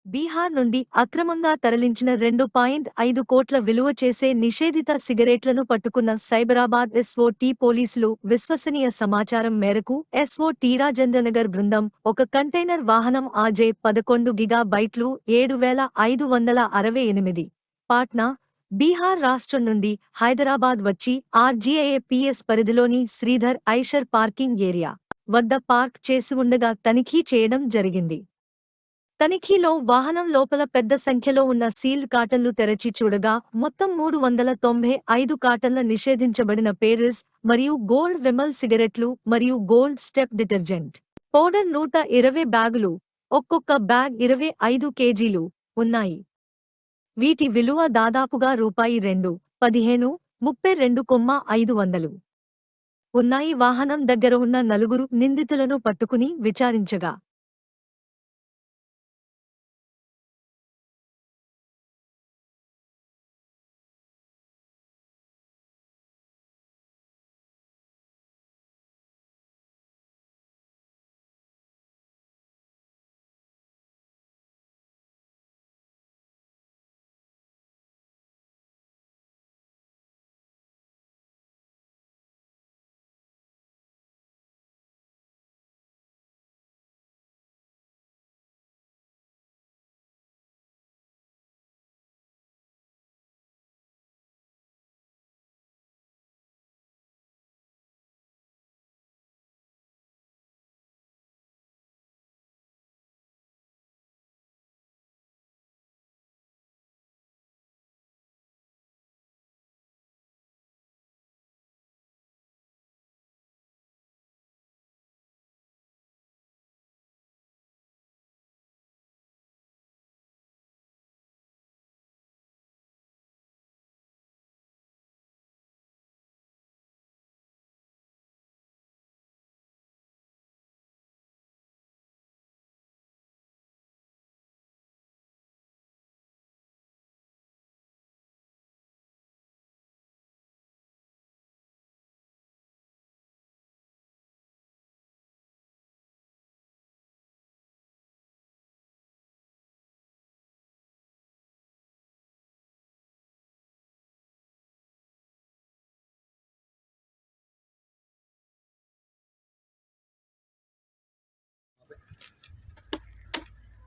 బీహార్ నుండి అక్రమంగా తరలించిన 2.5 కోట్ల విలువ చేసే నిషేధిత సిగరెట్లను పట్టుకున్న సైబరాబాద్ ఎస్ఓటీ పోలీసులు విశ్వసనీయ సమాచారం మేరకు ఎస్ఓటీ రాజేంద్రనగర్ బృందం ఒక కంటైనర్ వాహనం ఆజే 11 గిగాబైట్లు 7568 పాట్నా బీహార్ రాష్ట్రం నుండి హైదరాబాద్ వచ్చి ఆర్జీఐఏపీఎస్ పరిధిలోని శ్రీధర్ ఐషర్ పార్కింగ్ ఏరియా వద్ద పార్క్ చేసి ఉండగా తనిఖీ చేయడం జరిగింది. తనిఖీలో వాహనం లోపల పెద్ద సంఖ్యలో ఉన్న సీల్డ్ కాటన్లు తెరచి చూడగా మొత్తం 395 కాటన్ల నిషేధించబడిన పేరిస్ మరియు గోల్డ్ విమల్ సిగరెట్లు మరియు గోల్డ్ స్టెప్ డిటర్జెంట్ పౌడర్ 120 బ్యాగులు, ఒక్కొక్క బ్యాగ్ 25 కేజీలు ఉన్నాయి. వీటి విలువ దాదాపుగా రూపాయి 2,15,32,500 ఉన్నాయి. వాహనం దగ్గర ఉన్న నలుగురు నిందితులను పట్టుకుని విచారించగా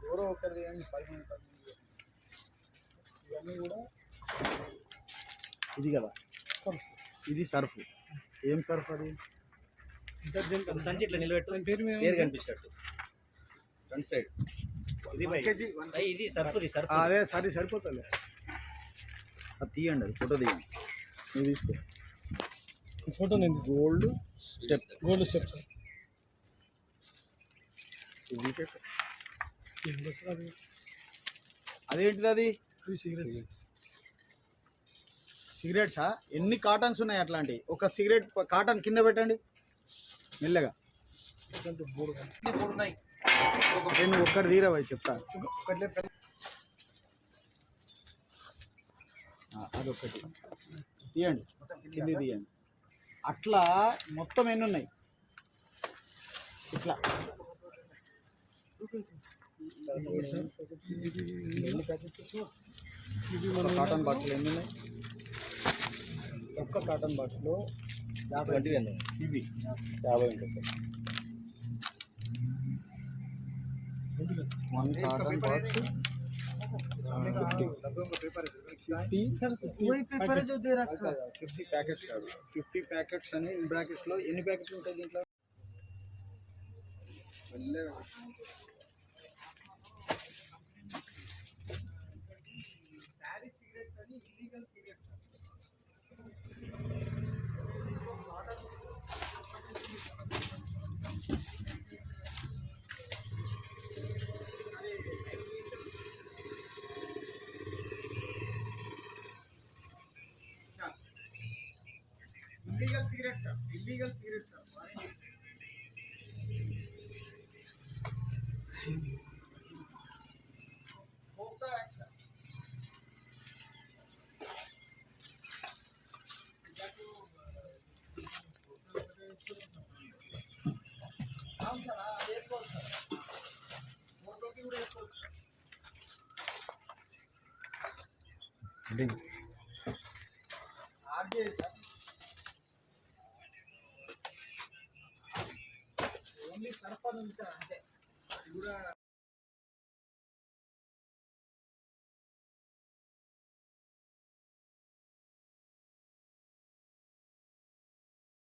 ఎవరో ఒకరి 10 ఇవన్నీ కూడా ఇది కదా ఇది సర్ఫ్. ఏం సర్ఫ్ అది? డిటర్జెంట్. సంచి ఇట్లా నిలబెట్టు, పేరు కనిపిస్తాడు ఫ్రంట్ సైడ్. ఇది సర్ఫ్. అదే సరే సరిపోతుంది. అది తీయండి, అది ఫోటో తీయండి. నువ్వు తీసుకో ఫోటో. నేను గోల్డ్ స్టెప్ సార్. అదేంటిది అది? సిగరెట్సా? ఎన్ని కాటన్స్ ఉన్నాయి అట్లాంటి? ఒక సిగరెట్ కాటన్ కింద పెట్టండి మెల్లగా. నేను ఒక్కటి తీరవా చెప్తా. అదొక్కటి తీయండి, కింది తీయండి. అట్లా మొత్తం ఎన్ని ఉన్నాయి? ఇట్లా కాటన్ బాక్స్లో ఎన్ని ఉన్నాయి? ఒక్క కాటన్ బాక్స్లో 50 ఇవి 50 ఉంటుంది సార్. 1 కాటన్ బాక్స్ 50 ప్యాకెట్స్ కాదు, 50 ప్యాకెట్స్ అని బ్రాకెట్స్లో ఎన్ని ప్యాకెట్స్ ఉంటాయి దీంట్లో? సిగరెట్స్ అని illegal cigarettes. Illegal cigarettes. Only Surf అని ఉంది సార్ అంతే. ఇది కూడా